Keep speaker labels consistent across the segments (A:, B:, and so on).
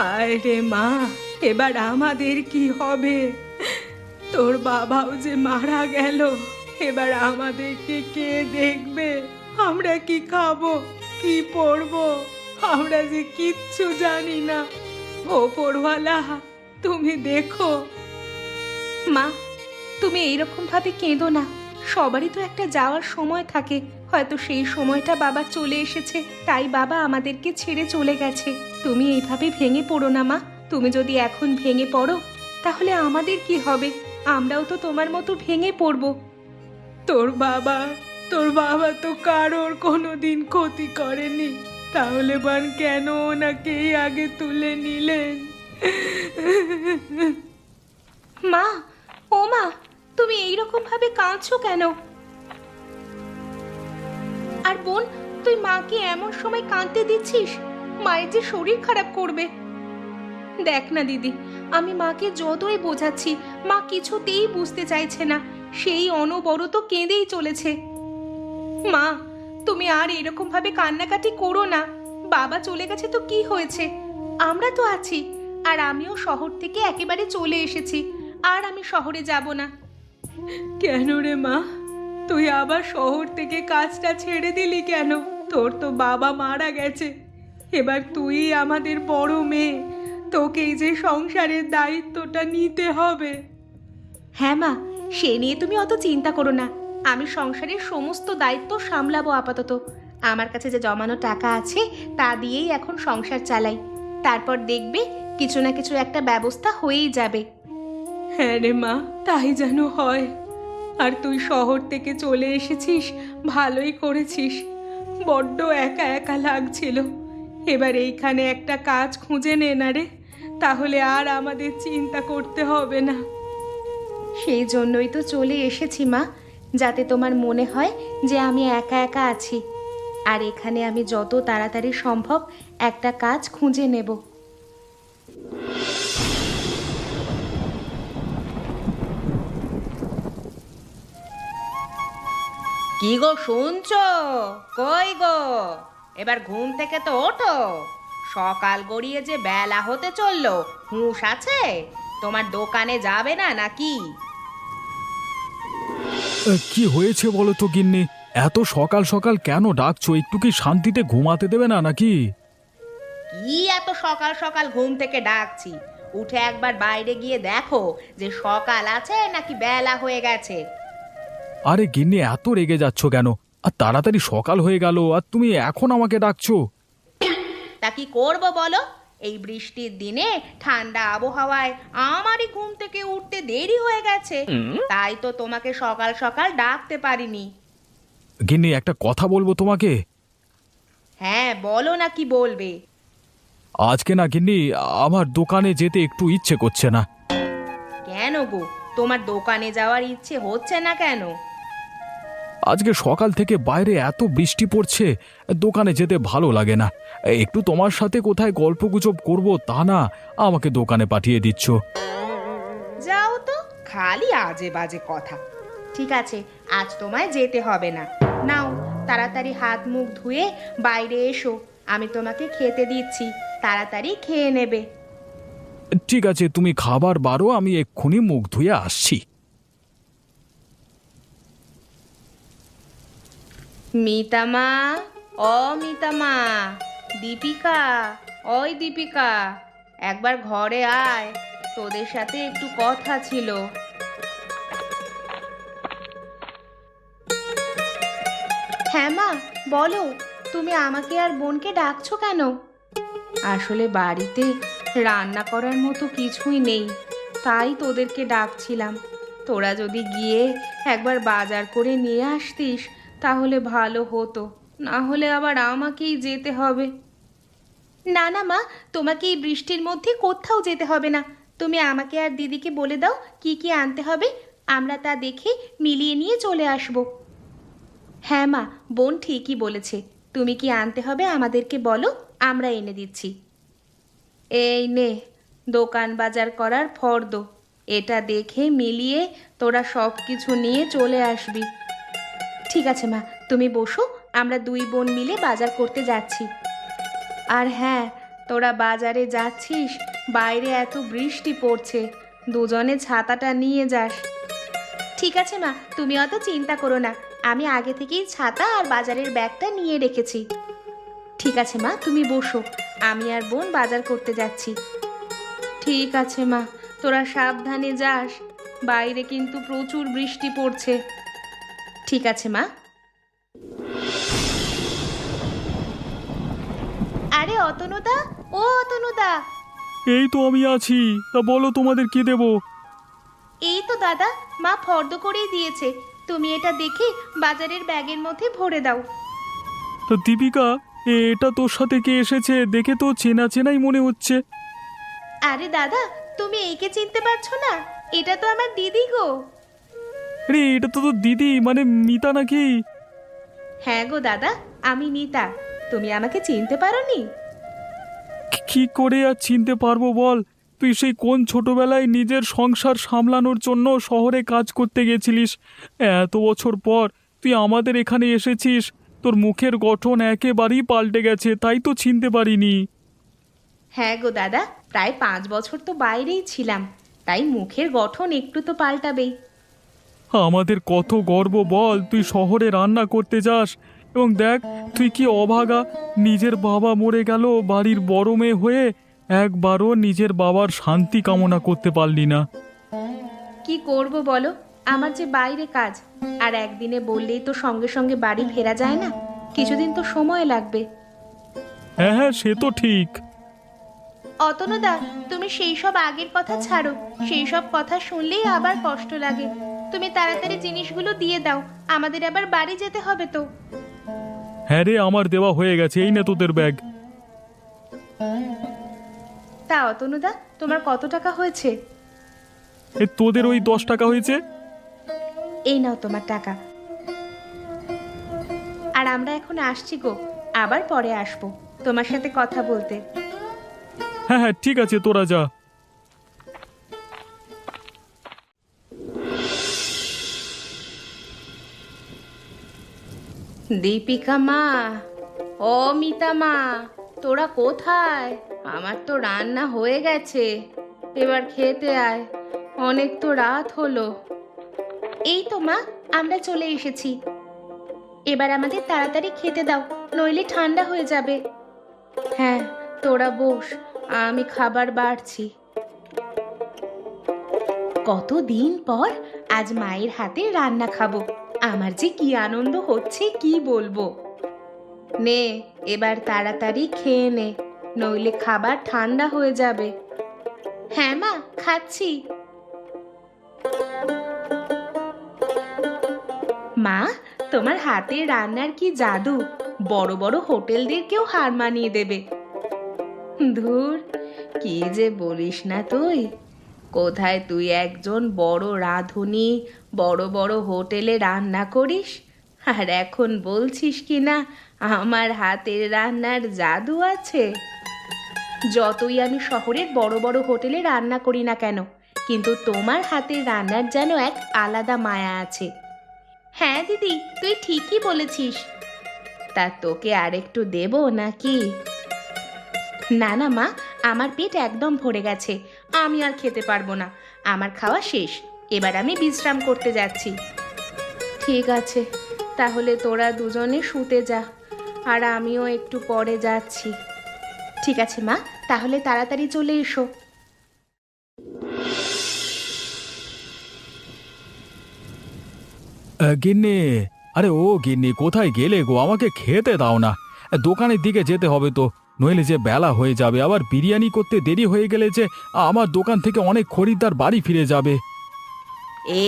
A: হায় রে মা, এবার আমাদের কি হবে? তোর বাবাও যে মারা গেল, এবার আমাদেরকে কে দেখবে? আমরা কি খাবো, কি পরবো? আমরা যে কিচ্ছু জানি না। ওপরওয়ালা, তুমি দেখো। মা, তুমি এইরকম ভাবে কেঁদো না। সবারই তো একটা যাওয়ার সময় থাকে, হয়তো সেই সময়টা বাবা চলে এসেছে, তাই বাবা আমাদেরকে ছেড়ে চলে গেছে। তুমি এইভাবে ভেঙে পড়ো না মা। তুমি যদি এখন ভেঙে পড়ো তাহলে আমাদের কি হবে? আমরাও তো তোমার মতো ভেঙে পড়বো। তোর বাবা তো কারোর কোনোদিন ক্ষতি করেনি, তাহলে বান কেন ওনাকে আগে তুলে নিলেন? মা, ও মা, তুমি এইরকম ভাবে কাঁদছো কেন? আর বোন, তুই মাকে এমন সময় কাঁদতে দিচ্ছিস? মায়ের যে শরীর খারাপ করবে। দেখ না দিদি, আমি মাকে যতই বোঝাচ্ছি, মা কিছুতেই বুঝতে চাইছে না। সেই অনবরত কেঁদেই চলেছে। মা, তুমি আর এরকম ভাবে কান্নাকাটি করো না। বাবা চলে গেছে তো কি হয়েছে, আমরা তো আছি। আর আমিও শহর থেকে একেবারে চলে এসেছি, আর আমি শহরে যাব না। কেন রে মা, তুই আবার শহর থেকে কাজটা ছেড়ে দিলি কেন? তোর তো বাবা মারা গেছে, এবার তুই আমাদের বড় মেয়ে, তোকেই যে সংসারের দায়িত্বটা নিতে হবে। হ্যাঁ মা, সে নিয়ে তুমি অত চিন্তা করো না। আমি সংসারের সমস্ত দায়িত্ব সামলাবো আপাতত। আমার কাছে যে জমানো টাকা আছে তা দিয়েই এখন সংসার চালাই। তারপর দেখবে কিছু না কিছু একটা ব্যবস্থা হয়েই যাবে। হ্যাঁ রে মা, তাই যেন হয়। আর তুই শহর থেকে চলে এসেছিস, ভালোই করেছিস। বড্ড একা একা লাগছিল। এবার এইখানে একটা কাজ খুঁজে নে না রে, তাহলে আর আমাদের চিন্তা করতে হবে না। সেই জন্যই তো চলে এসেছি মা, যাতে তোমার মনে হয় যে আমি একা একা আছি। আর এখানে আমি যত তাড়াতাড়ি সম্ভব একটা কাজ খুঁজে নেব।
B: কি গো শুনছো? কই গো, এবার ঘুম থেকে তো ওঠো। সকাল গড়িয়ে যে বেলা হতে চললো, হুঁশ আছে? তোমার দোকানে যাবে না নাকি?
C: কি হয়েছে বলো তো গিন্নি? এত সকাল সকাল কেন ডাকছো? একটু কি শান্তিতে ঘুমাতে দেবে না নাকি?
B: কি এত সকাল সকাল ঘুম থেকে ডাকছি? উঠে একবার বাইরে গিয়ে দেখো যে সকাল আছে নাকি বেলা হয়ে গেছে।
C: আরে গিন্নি, এত রেগে যাচ্ছ কেন? আর তাড়াতাড়ি সকাল হয়ে গেল, আর তুমি এখন আমাকে ডাকছো?
B: তা কি করবো বলো? এই বৃষ্টির দিনে ঠান্ডা আবহাওয়ায় আমারই ঘুম থেকে উঠতে দেরি হয়ে গেছে, তাই তো তোমাকে সকাল সকাল ডাকতে পারিনি।
C: গিন্নি, একটা কথা বলবো তোমাকে।
B: হ্যাঁ বলো, না কি বলবে?
C: আজকে না গিন্নি, আমার দোকানে যেতে একটু ইচ্ছে করছে না।
B: কেন গো, তোমার দোকানে যাওয়ার ইচ্ছে হচ্ছে না কেন?
C: আজকে সকাল থেকে বাইরে এত বৃষ্টি পড়ছে, দোকানে যেতে ভালো লাগে না। একটু তোমার সাথে কোথায় গল্পগুজব করবো তা না, আমাকে দোকানে পাঠিয়ে দিচ্ছ।
B: যাও তো, খালি আজে বাজে কথা। ঠিক আছে, আজ তোমায় যেতে হবে না। নাও, তাড়াতাড়ি হাত মুখ ধুয়ে বাইরে এসো, আমি তোমাকে খেতে দিচ্ছি, তাড়াতাড়ি খেয়ে নেবে।
C: ঠিক আছে, তুমি খাবার বারো, আমি এক্ষুনি মুখ ধুয়ে আসছি।
B: মিতামা, ও মিতামা, দীপিকা, ওই দীপিকা, একবার ঘরে আয়, তোদের সাথে একটু কথা ছিল। হ্যাঁ মা, বলো, তুমি আমাকে আর বোনকে ডাকছো কেন? আসলে বাড়িতে রান্না করার মতো কিছুই নেই, তাই তোদেরকে ডাকছিলাম। তোরা যদি গিয়ে একবার বাজার করে নিয়ে আসতিস তাহলে ভালো হতো, না হলে আবার আমাকেই যেতে হবে। না না মা, তোমাকে এই বৃষ্টির মধ্যে কোথাও যেতে হবে না। তুমি আমাকে আর দিদিকে বলে দাও কি কি আনতে হবে, আমরা তা দেখে মিলিয়ে নিয়ে চলে আসব। হ্যাঁ মা, বোন ঠিকই বলেছে। তুমি কি আনতে হবে আমাদেরকে বলো, আমরা এনে দিচ্ছি। এই নে, দোকান বাজার করার ফর্দ, এটা দেখে মিলিয়ে তোরা সব কিছু নিয়ে চলে আসবি। ঠিক আছে মা, তুমি বসো, আমরা দুই বোন মিলে বাজার করতে যাচ্ছি। আর হ্যাঁ, তোরা বাজারে যাচ্ছিস, বাইরে এত বৃষ্টি পড়ছে, দুজনে ছাতাটা নিয়ে যাস। ঠিক আছে মা, তুমি অত চিন্তা করো না, আমি আগে থেকেই ছাতা আর বাজারের ব্যাগটা নিয়ে রেখেছি। ঠিক আছে মা, তুমি বসো, আমি আর বোন বাজার করতে যাচ্ছি। ঠিক আছে মা, তোরা সাবধানে যাস, বাইরে কিন্তু প্রচুর বৃষ্টি পড়ছে। ঠিক আছে মা। আরে অতনুদা, ও অতনুদা।
C: এই তো আমি আছি, তা বলো তোমাদের কি দেব?
B: এই তো দাদা, মা ফর্দ করেই দিয়েছে, তুমি এটা দেখে বাজারের ব্যাগের মধ্যে ভরে দাও।
C: তা দীপিকা, এটা তোর সাথে কে এসেছে? দেখে তো চেনা চেনাই মনে হচ্ছে।
B: আরে দাদা, তুমি একে চিনতে পারছো না? এটা তো আমার দিদি গো।
C: আরে এটা তো তোর দিদি, মানে মিতা নাকি?
B: হ্যাঁ গো দাদা, আমি মিতা। তুমি আমাকে চিনতে পারোনি?
C: কি করে আর চিনতে পারবো বল? তুই সেই কোন ছোটবেলায় নিজের সংসার সামলানোর জন্য শহরে কাজ করতে গেছিলিস, এত বছর পর তুই আমাদের এখানে এসেছিস, তোর মুখের গঠন একেবারেই পাল্টে গেছে, তাই তো চিনতে পারিনি।
B: হ্যাঁ গো দাদা, প্রায় 5 বছর তো বাইরেই ছিলাম, তাই মুখের গঠন একটু তো পাল্টাবেই।
C: আমাদের কত গর্ব বল, তুই শহরে রান্না করতে যাস, এবং দেখ তুই কি অভাগা, নিজের বাবা মরে গেল বাড়ির বড় মেয়ে হয়ে একবারও নিজের বাবার শান্তি কামনা করতে পারলি না।
B: কি করব বলো, আমার যে বাইরে কাজ, আর একদিনে বললেই তো সঙ্গে সঙ্গে বাড়ি ফেরা যায় না, কিছুদিন তো সময় লাগবে।
C: হ্যাঁ হ্যাঁ, সে তো ঠিক।
B: অতনুদা, তুমি সেই সব আগের কথা ছাড়ো, সেই সব কথা শুনলেই আবার কষ্ট লাগে। তুমি তাড়াতাড়ি জিনিসগুলো দিয়ে দাও, আমাদের আবার বাড়ি যেতে হবে তো।
C: হ্যাঁ রে, আমার দেওয়া হয়ে গেছে, এই নে তোদের ব্যাগ।
B: তা অতনুদা, তোমার কত টাকা হয়েছে?
C: তোদের ওই 10 টাকা হয়েছে।
B: এই নাও তোমার টাকা। আর আমরা এখন আসছি গো, আবার পরে আসবো তোমার সাথে কথা বলতে।
C: হ্যাঁ হ্যাঁ, ঠিক আছে, তোরা যা।
B: দীপিকা মা, ও মিতা মা, তোরা কোথায়? আমার তো রান্না হয়ে গেছে, এবার খেতে আয়, অনেক তো রাত হলো। এই তো মা, আমরা চলে এসেছি, এবার আমাদের তাড়াতাড়ি খেতে দাও, নইলে ঠান্ডা হয়ে যাবে। হ্যাঁ, তোরা বস, আমি খাবার বাড়ছি। কতদিন পর আজ মায়ের হাতে রান্না খাবো, আমার যে কি আনন্দ হচ্ছে কি বলবো। নে, এবার তাড়াতাড়ি খেয়ে নে, নইলে খাবার ঠান্ডা হয়ে যাবে। হ্যাঁ মা, খাচ্ছি। মা, তোমার হাতের রান্নার কি জাদু, বড় বড় হোটেলদেরকেও হার মানিয়ে দেবে। ধুর, কি যে বলিস না তুই, কোথায় তুই একজন বড় রাঁধুনি, বড় বড় হোটেলে রান্না করিস, আর এখন বলছিস কি না আমার হাতের রান্নার জাদু আছে। যতই আমি শহরের বড় বড় হোটেলে রান্না করি না কেন, কিন্তু তোমার হাতের রান্নার যেন এক আলাদা মায়া আছে। হ্যাঁ দিদি, তুই ঠিকই বলেছিস। তা তোকে আরেকটু দেব নাকি? না না মা, আমার পেট একদম ভরে গেছে, আমি আর খেতে পারবো না, আমার খাওয়া শেষ, এবার আমি বিশ্রাম করতে যাচ্ছি। ঠিক আছে, তাহলে তোরা দুজনে শুতে যা, আর আমিও একটু পরে যাচ্ছি। ঠিক আছে মা, তাহলে তাড়াতাড়ি চলে এসো।
C: গিন্নি, আরে ও গিন্নি, কোথায় গেলে গো? আমাকে খেতে দাও না, দোকানের দিকে যেতে হবে তো, নইলে যে বেলা হয়ে যাবে, আবার বিরিয়ানি করতে দেরি হয়ে গেলে যে আমার দোকান থেকে অনেক খরিদ্দার বাড়ি ফিরে যাবে।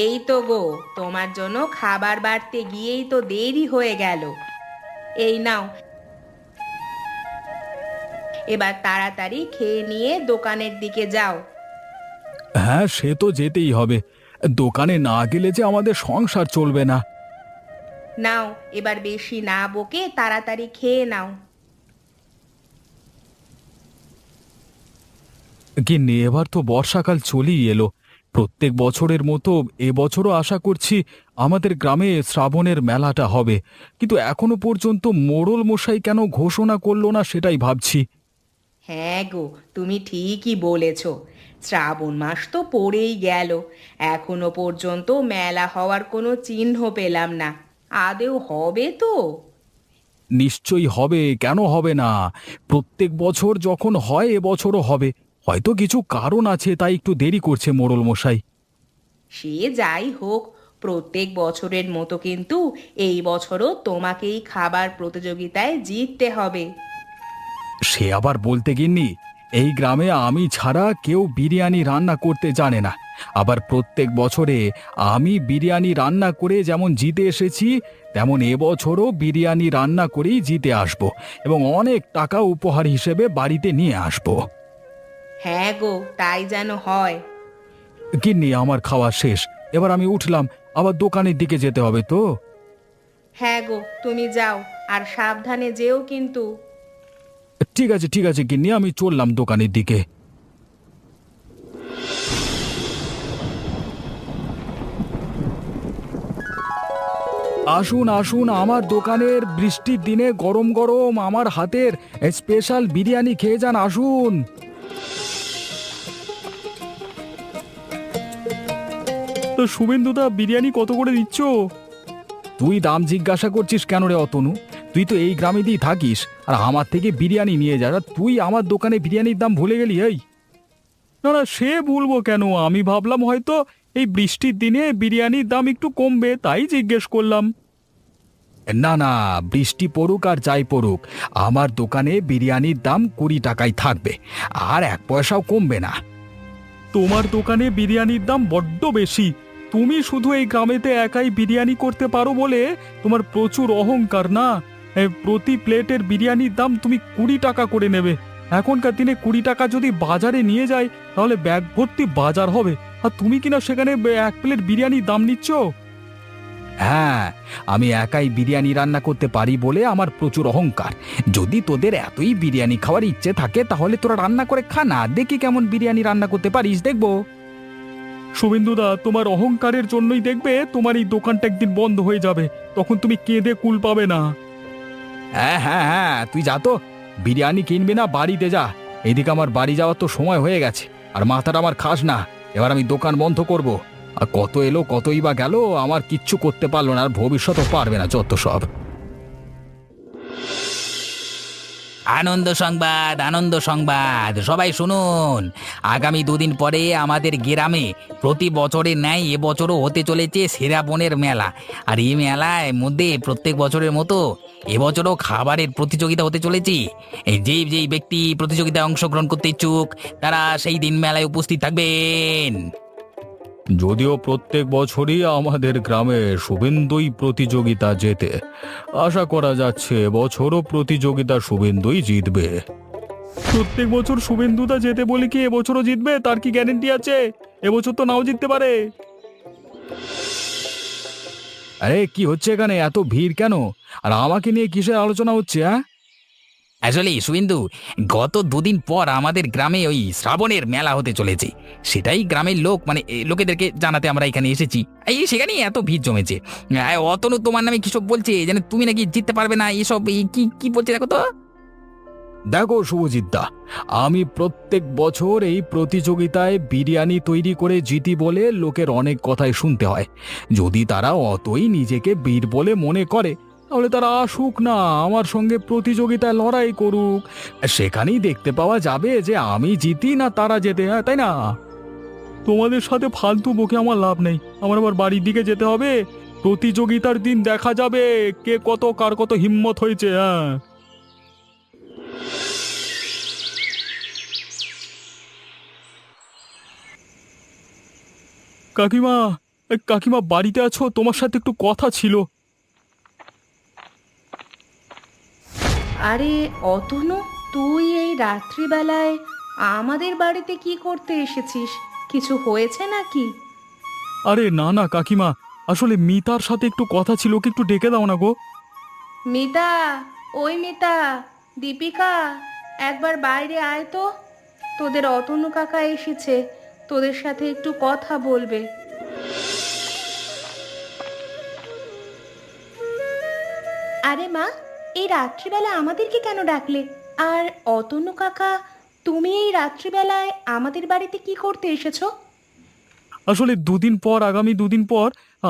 B: এই তো গো, তোমার জন্য খাবার বাড়তে গিয়েই তো দেরি হয়ে গেল। এই নাও, এবার তাড়াতাড়ি খেয়ে নিয়ে দোকানের দিকে যাও।
C: হ্যাঁ, সে তো যেতেই হবে, দোকানে না গেলে যে আমাদের সংসার চলবে না।
B: নাও, এবার বেশি না বকে তাড়াতাড়ি খেয়ে নাও।
C: গিন্নি, এবার তো বর্ষাকাল চলেই এলো, প্রত্যেক বছরের মতো এবছরও আশা করছি আমাদের গ্রামে শ্রাবণের মেলাটা হবে, কিন্তু এখনো পর্যন্ত মোড়ল মশাই কেন ঘোষণা করলো না সেটাই ভাবছি।
B: হ্যাঁ গো, তুমি ঠিকই বলেছ। শ্রাবণ মাস তো পড়েই গেল, এখনো পর্যন্ত মেলা হওয়ার কোনো চিহ্ন পেলাম না। আদেও হবে তো?
C: নিশ্চয়ই হবে, কেন হবে না? প্রত্যেক বছর যখন হয় এবছরও হবে। হয়তো কিছু কারণ আছে, তাই একটু দেরি করছে মোড়ল মশাই।
B: সে যাই হোক, প্রত্যেক বছরের মতো কিন্তু এই বছরও তোমাকেই খাবার প্রতিযোগিতায় জিততে হবে।
C: সে আবার বলতে গিন্নি, এই গ্রামে আমি ছাড়া কেউ বিরিয়ানি রান্না করতে জানে না। আবার প্রত্যেক বছরে আমি বিরিয়ানি রান্না করে যেমন জিতে এসেছি, তেমন এবছরও বিরিয়ানি রান্না করেই জিতে আসব এবং অনেক টাকা উপহার হিসেবে বাড়িতে নিয়ে আসব।
B: হ্যাঁ গো, তাই যেন হয়।
C: গিন্নি, আমার খাওয়া শেষ, এবার আমি উঠলাম। আবার দোকানের দিকে যেতে হবে তো।
B: হ্যাঁ গো, তুমি যাও, আর সাবধানে যেও কিন্তু।
C: ঠিক আছে ঠিক আছে গিন্নি, আমি চললাম দোকানের দিকে। আসুন আসুন, আমার দোকানের বৃষ্টির দিনে গরম গরম আমার হাতের স্পেশাল বিরিয়ানি খেয়ে যান, আসুন। তো শুভেন্দুদা, বিরিয়ানি কত করে দিচ্ছ? তুই দাম জিজ্ঞাসা করছিস কেন রে অতনু? তুই তো এই গ্রামে দিয়ে থাকিস, আর আমার থেকে বিরিয়ানি নিয়ে যা, আর তুই আমার দোকানে বিরিয়ানির দাম ভুলে গেলি? এই, না না, সে ভুলবো কেন? আমি ভাবলাম হয়তো এই বৃষ্টির দিনে বিরিয়ানির দাম একটু কমবে, তাই জিজ্ঞেস করলাম। না না, বৃষ্টি পড়ুক আর যাই পড়ুক, আমার দোকানে বিরিয়ানির দাম 20 টাকাই থাকবে, আর 1 পয়সাও কমবে না। তোমার দোকানে বিরিয়ানির দাম বড্ড বেশি। তুমি শুধু এই গ্রামেতে একাই বিরিয়ানি করতে পারো বলে তোমার প্রচুর অহংকার না? প্রতি প্লেটের বিরিয়ানির দাম তুমি 20 টাকা করে নেবে। এখনকার দিনে 20 টাকা যদি বাজারে নিয়ে যায়, তাহলে ব্যাগ ভর্তি বাজার হবে, আর তুমি কিনা সেখানে 1 প্লেট বিরিয়ানির দাম নিচ্ছ। হ্যাঁ, আমি একাই বিরিয়ানি রান্না করতে পারি বলে আমার প্রচুর অহংকার। যদি তোদের এতই বিরিয়ানি খাওয়ার ইচ্ছে থাকে, তাহলে তোরা রান্না করে খা না, দেখি কেমন বিরিয়ানি রান্না করতে পারিস, দেখবো। শুভেন্দুদা, তোমার অহংকারের জন্যই দেখবে তোমার এই দোকানটা একদিন বন্ধ হয়ে যাবে, তখন তুমি কেঁদে কুল পাবে না। হ্যাঁ হ্যাঁ হ্যাঁ, তুই যা তো, বিরিয়ানি কিনবি না, বাড়িতে যা। এদিকে আমার বাড়ি যাওয়ার তো সময় হয়ে গেছে, আর মাথাটা আমার খাস না। এবার আমি দোকান বন্ধ করব। আর কত এলো কতই বা গেল, আমার কিচ্ছু করতে পারলো না, আর ভবিষ্যৎও পারবে না, যত সব।
D: আনন্দ সংবাদ, আনন্দ সংবাদ, সবাই শুনুন। আগামী 2 দিন পরে আমাদের গ্রামে প্রতি বছরের ন্যায় এবছরও হতে চলেছে সেরা বনের মেলা। আর এই মেলায় মধ্যে প্রত্যেক বছরের মতো এবছরও খাবারের প্রতিযোগিতা হতে চলেছে। এই যেই যেই ব্যক্তি প্রতিযোগিতায় অংশগ্রহণ করতে ইচ্ছুক, তারা সেই দিন মেলায় উপস্থিত থাকবেন।
C: যদিও প্রত্যেক বছরই আমাদের গ্রামে শুভেন্দুই প্রতিযোগিতা জেতে, আশা করা যাচ্ছে এবছরও প্রতিযোগিতা শুভেন্দুই জিতবে। প্রত্যেক বছর শুভেন্দুদা জেতে বলে কি এবছরও জিতবে? তার কি গ্যারেন্টি আছে? এবছর তো নাও জিততে পারে। আরে কি হচ্ছে এখানে? এত ভিড় কেন? আর আমাকে নিয়ে কিসের আলোচনা হচ্ছে? হ্যাঁ,
D: আসলে শুভেন্দু, গত 2 দিন পর আমাদের গ্রামে ওই শ্রাবণের মেলা হতে চলেছে। সেটাই গ্রামের লোক মানে লোকেদেরকে জানাতে আমরা এখানে এসেছি। এই সেখানেই এত ভিড় জমেছে। অতনু তোমার নামে কিসব বলছে, যেন তুমি নাকি জিততে পারবে না, এসব কি কি বলছে দেখো তো।
C: দেখো শুভজিৎ দা, আমি প্রত্যেক বছর এই প্রতিযোগিতায় বিরিয়ানি তৈরি করে জিতি বলে লোকের অনেক কথাই শুনতে হয়। যদি তারা অতই নিজেকে বীর বলে মনে করে, তাহলে তারা আসুক না, আমার সঙ্গে প্রতিযোগিতায় লড়াই করুক। সেখানেই দেখতে পাওয়া যাবে যে আমি জিতি না তারা জেতে, হ্যাঁ তাই না? তোমাদের সাথে ফালতু বকে আমার লাভ নেই, আমার আবার বাড়ির দিকে যেতে হবে। প্রতিযোগিতার দিন দেখা যাবে কে কত কার কত হিম্মত হয়েছে। হ্যাঁ, কাকিমা, কাকিমা বাড়িতে আছো? তোমার সাথে একটু কথা ছিল।
B: আরে অতনু, তুই এই রাত্রিবেলায় আমাদের বাড়িতে কি করতে এসেছিস? কিছু হয়েছে নাকি?
C: আরে না না কাকিমা, আসলে মিতার সাথে একটু কথা ছিল, ওকে একটু ডেকে দাও না গো।
B: মিতা, ওই মিতা, দীপিকা, একবার বাইরে আয় তো। তোদের অতনু কাকা এসেছে, তোদের সাথে একটু কথা বলবে। আরে মা, এই রাত্রিবেলা আমাদেরকে কেন ডাকলে? আর অতনু কাকা, তুমি এই রাত্রিবেলায় আমাদের বাড়িতে কি করতে এসেছো?
C: আসলে আগামী দুদিন পর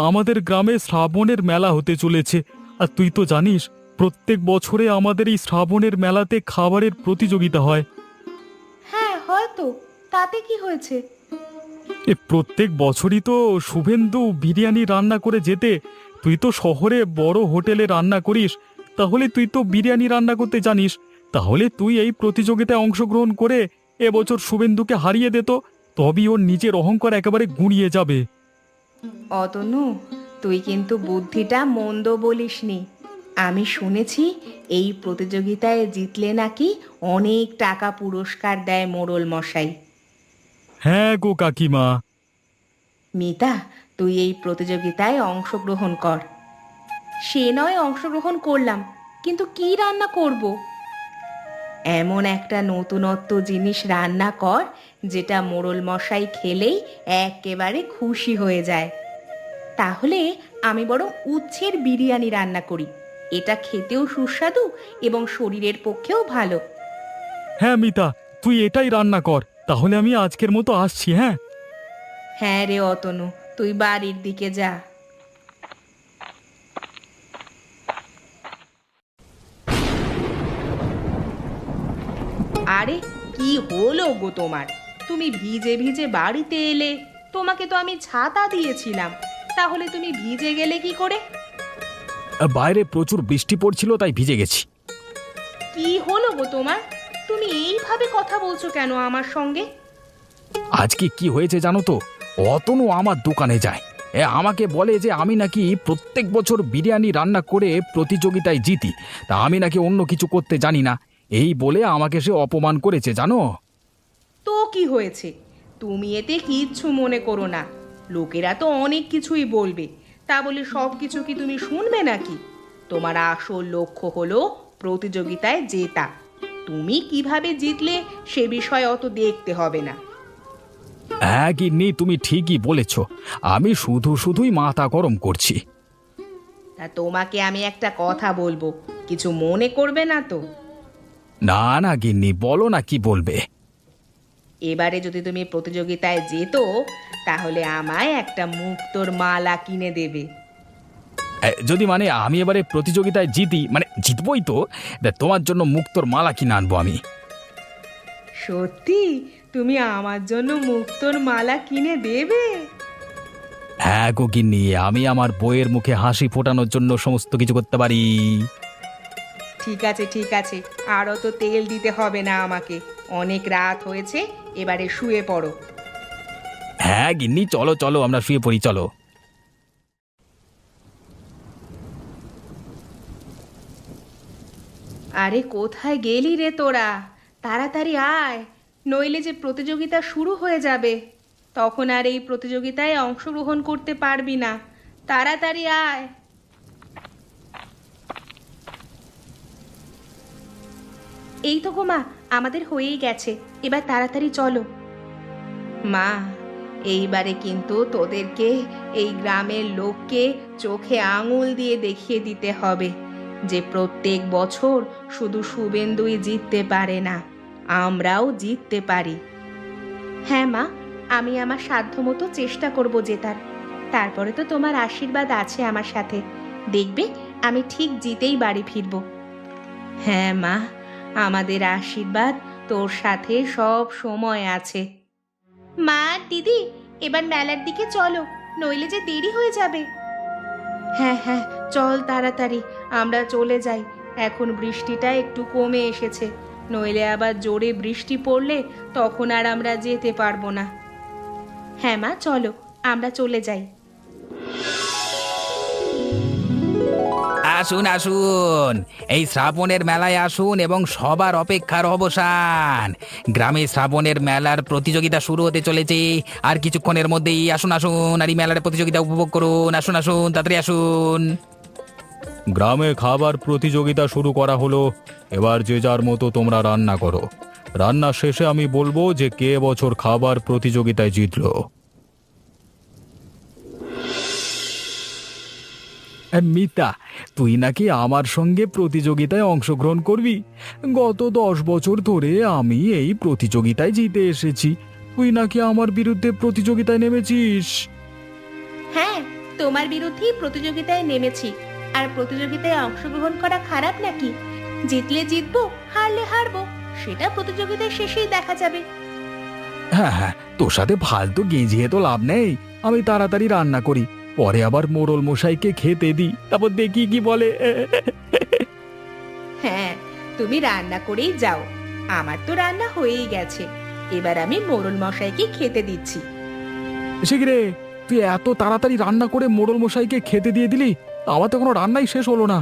C: আমাদের গ্রামে শ্রাবণের মেলা হতে চলেছে। আর তুই তো জানিস, প্রত্যেক বছরে আমাদের এই শ্রাবণের মেলাতে খাবারের প্রতিযোগিতা হয়।
B: হ্যাঁ হয়তো, তাতে কি হয়েছে?
C: প্রত্যেক বছরই তো শুভেন্দু বিরিয়ানি রান্না করে যেতে। তুই তো শহরে বড় হোটেলে রান্না করিস, তাহলে তুই তো বিরিয়ানি রান্না করতে জানিস। তাহলে তুই এই প্রতিযোগিতায় অংশগ্রহণ করে এবছর শুভেন্দুকে হারিয়ে দে, তো তবেই ওর নিজের অহংকার একেবারে গুঁড়িয়ে যাবে।
B: অতনু, তুই কিন্তু বুদ্ধিটা মন্দ বলিসনি। আমি শুনেছি এই প্রতিযোগিতায় জিতলে নাকি অনেক টাকা পুরস্কার দেয় মোড়ল মশাই।
C: হ্যাঁ গো কাকিমা।
B: মিতা, তুই এই প্রতিযোগিতায় অংশগ্রহণ কর। সে নয় অংশগ্রহণ করলাম, কিন্তু কি রান্না করব? এমন একটা নতুনত্ব জিনিস রান্না কর যেটা মোড়ল মশাই খেলেই একেবারে খুশি হয়ে যায়। তাহলে আমি বরং উচ্ছের বিরিয়ানি রান্না করি। এটা খেতেও সুস্বাদু এবং শরীরের পক্ষেও ভালো।
C: হ্যাঁ মিতা, তুই এটাই রান্না কর, তাহলে আমি আজকের মতো আসছি। হ্যাঁ
B: হ্যাঁ রে অতনু, তুই বাড়ির দিকে যা। আরে কি হলো গো তোমার? তুমি ভিজে ভিজে বাড়িতে এলে। তোমাকে তো আমি ছাতা দিয়েছিলাম, তাহলে তুমি ভিজে গেলে কি করে?
C: বাইরে প্রচুর বৃষ্টি পড়ছিল, তাই ভিজে গেছি।
B: কি হলো গো তোমার? তুমি এইভাবে কথা বলছো কেন আমার সঙ্গে?
D: আজকে কি হয়েছে জানো তো? অতনু আমার দোকানে যায়, আমাকে বলে যে আমি নাকি প্রত্যেক বছর বিরিয়ানি রান্না করে প্রতিযোগিতায় জিতি, তা আমি নাকি অন্য কিছু করতে জানি না। এই বলে আমাকে সে অপমান করেছে জানো।
B: তো কি হয়েছে? তুমি এতে কিচ্ছু মনে করো না। লোকেরা তো অনেক কিছুই বলবে, তা বলে সব কিছু কি তুমি শুনবে নাকি? তোমার আসল লক্ষ্য হলো প্রতিযোগিতায় জেতা। তুমি কিভাবে জিতলে সে বিষয়ে অত দেখতে হবে না।
D: হ্যাঁ গিন্নি, তুমি ঠিকই বলেছ, আমি শুধুই মাথা গরম করছি।
B: তা তোমাকে আমি একটা কথা বলবো, কিছু মনে করবে না তো?
D: না না গিন্নি, বলো না, কি বলবে?
B: এবারে যদি তুমি প্রতিযোগিতায় যেতো, তাহলে আমায় একটা মুক্তোর মালা কিনে দেবে।
D: যদি মানে আমি এবারে প্রতিযোগিতায় জিতি, মানে জিতবই তো, তোমার জন্য মুক্তোর মালা কিনে আনবো আমি।
B: সত্যি তুমি আমার জন্য মুক্তোর মালা কিনে দেবে?
D: হ্যাঁ গো গিন্নি, আমি আমার বইয়ের মুখে হাসি ফোটানোর জন্য সমস্ত কিছু করতে পারি।
B: ঠিক আছে ঠিক আছে, আর অত তেল দিতে হবে না আমাকে। অনেক রাত হয়েছে, এবারে শুয়ে পড়ো।
D: হ্যাঁ গিন্নি, চলো চলো, আমরা শুয়ে পড়ি, চলো।
B: আরে কোথায় গেলি রে তোরা? তাড়াতাড়ি আয়, নইলে যে প্রতিযোগিতা শুরু হয়ে যাবে, তখন আর এই প্রতিযোগিতায় অংশগ্রহণ করতে পারবি না। তাড়াতাড়ি আয়। এই তো গো মা, আমাদের হয়েই গেছে, এবার তাড়াতাড়ি চলো। মা, এইবারে কিন্তু তোদেরকে এই গ্রামের লোককে চোখে আঙুল দিয়ে দেখিয়ে দিতে হবে যে প্রত্যেক বছর শুধু শুভেন্দুই জিততে পারে না, আমরাও জিততে পারি। হ্যাঁ মা, আমি আমার সাধ্যমতো চেষ্টা করব জেতার। তারপরে তো তোমার আশীর্বাদ আছে আমার সাথে, দেখবে আমি ঠিক জিতেই বাড়ি ফিরব। হ্যাঁ মা, আমাদের আশীর্বাদ তোর সাথে সব সময় আছে। মা দিদি, এবার মেলার দিকে চলো, নইলে যে দেরি হয়ে যাবে। হ্যাঁ হ্যাঁ, চল তাড়াতাড়ি আমরা চলে যাই। এখন বৃষ্টিটা একটু কমে এসেছে, নইলে আবার জোরে বৃষ্টি পড়লে তখন আর আমরা যেতে পারবো না। হ্যাঁ মা, চলো আমরা চলে যাই।
D: আসুন আসুন, এই শ্রাবণের মেলায় আসুন এবং সবার অপেক্ষার অবসান। গ্রামে শ্রাবণের মেলার প্রতিযোগিতা শুরু হতে চলেছে আর কিছুক্ষণের মধ্যেই। আসুন আসুন, আর এই মেলার প্রতিযোগিতা উপভোগ করুন। আসুন আসুন, তাড়াতাড়ি আসুন।
C: গ্রামে খাবার প্রতিযোগিতা শুরু করা হলো। এবার যে যার মতো তোমরা রান্না করো। রান্না শেষে আমি বলবো যে কে বছর খাবার প্রতিযোগিতায় জিতলো। মিতা, তুই নাকি আমার সঙ্গে প্রতিযোগিতায় অংশগ্রহণ করবি? গত 10 বছর ধরে আমি এই প্রতিযোগিতায় জিতে এসেছি। তুই নাকি আমার বিরুদ্ধে প্রতিযোগিতায় নেমেছিস?
B: হ্যাঁ, তোমার বিরুদ্ধেই প্রতিযোগিতায় নেমেছি। আর প্রতিযোগিতায় অংশগ্রহণ করা খারাপ নাকি? জিতলে জিতবো, হারলে হারবো, সেটা প্রতিযোগিতার শেষেই দেখা যাবে।
C: হ্যাঁ হ্যাঁ, তোর সাথে ফালতু গেঁজিয়ে তো লাভ নেই। আমি তাড়াতাড়ি রান্না করি, পরে আবার মোড়ল মশাইকে খেতে দিই, তারপর দেখি কি বলে।
B: হ্যাঁ, তুমি রান্না করেই যাও। আমার তো রান্না হয়েই গেছে। এবার আমি মোড়ল মশাইকে খেতে দিচ্ছি।
C: সে কি রে, তুই এত তাড়াতাড়ি রান্না করে মোড়ল মশাইকে খেতে দিয়ে দিলি? আমার তো কোনো রান্নাই শেষ হলো না।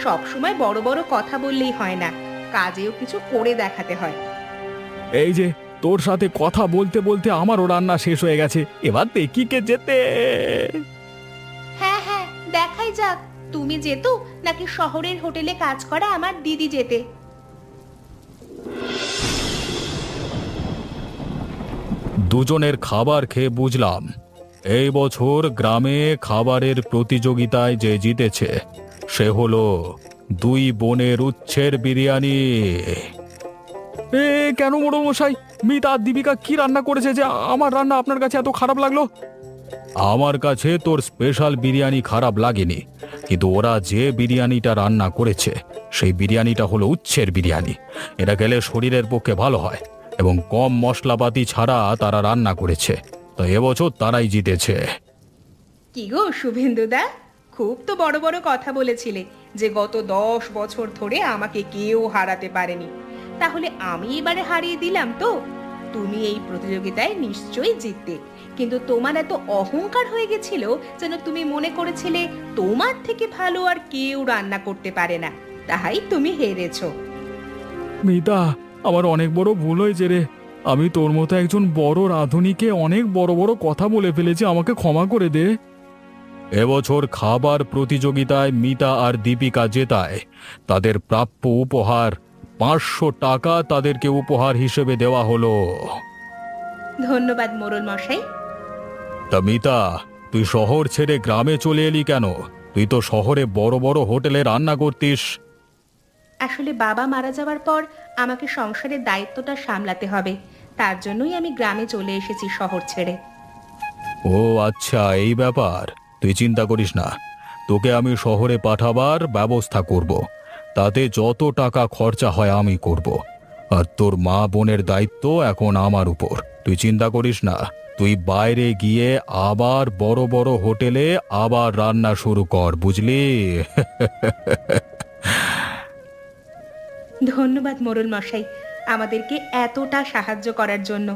B: সব সময় বড় বড় কথা বললেই হয় না, কাজেও কিছু করে দেখাতে হয়।
C: এই যে, তোর সাথে কথা বলতে বলতে আমারও রান্না শেষ হয়ে গেছে। এবার দেখি কে যেতে।
B: হ্যাঁ হ্যাঁ, দেখাই যাক তুমি যেতো নাকি শহরের হোটেলে কাজ করা আমার দিদি যেতে।
C: দুজনের খাবার খেয়ে বুঝলাম এই বছর গ্রামে খাবারের প্রতিযোগিতায় যে জিতেছে সে হলো দুই বোনের উচ্ছের বিরিয়ানি। কেন মোড়ল মশাই, মিতা আর দীপিকা কি রান্না করেছে যে আমার রান্না আপনার কাছে এত খারাপ লাগলো? আমার কাছে তোর স্পেশাল বিরিয়ানি খারাপ লাগেনি, কিন্তু ওরা যে বিরিয়ানিটা রান্না করেছে সেই বিরিয়ানিটা হলো উচ্ছের বিরিয়ানি। এটা খেলে শরীরের পক্ষে ভালো হয় এবং কম মশলাপাতি ছাড়া তারা রান্না করেছে, তো এবছর তারাই জিতেছে।
B: কি গো শুভেন্দুদা, খুব তো বড় বড় কথা বলেছিলে যে গত 10 বছর ধরে আমাকে কেউ হারাতে পারেনি। তাহলে আমি এবারে হারিয়ে দিলাম তো? তুমি এই প্রতিযোগিতায় নিশ্চয়ই জিততে, কিন্তু তোমার এত অহংকার হয়ে গেছিল যেন তুমি মনে করেছিলে তোমার থেকে ভালো আর কেউ রান্না করতে পারে না, তাই তুমি হেরেছো।
C: মিতা, আমার অনেক বড় ভুল হয়েছে রে। আমি তোর মতো একজন বড় রাঁধুনিকে অনেক বড় বড় কথা বলে ফেলেছি, আমাকে ক্ষমা করে দে। এবছর খাবার প্রতিযোগিতায় মিতা আর দীপিকা জেতায় তাদের প্রাপ্য উপহার 500 টাকা তাদেরকে উপহার হিসেবে দেওয়া হলো।
B: ধন্যবাদ মোড়ল মশাই।
C: তা মিতা, তুই শহর ছেড়ে গ্রামে চলে এলি কেন? তুই তো শহরে বড় বড় হোটেলে রান্না করতিস।
B: আসলে বাবা মারা যাওয়ার পর আমাকে সংসারের দায়িত্বটা সামলাতে হবে, তার জন্যই আমি গ্রামে চলে এসেছি শহর ছেড়ে।
C: ও আচ্ছা, এই ব্যাপার। তুই চিন্তা করিস না, তোকে আমি শহরে পাঠাবার ব্যবস্থা করব। তাতে যত টাকা খরচা হয় আমি করব। আর তোর মা বোনের দায়িত্ব এখন আমার উপর। তুই চিন্তা করিস না, তুই বাইরে গিয়ে আবার বড় বড় হোটেলে আবার রান্না শুরু কর, বুঝলি?
B: ধন্যবাদ মোড়ল মশাই, আমাদেরকে এতটা সাহায্য করার জন্য।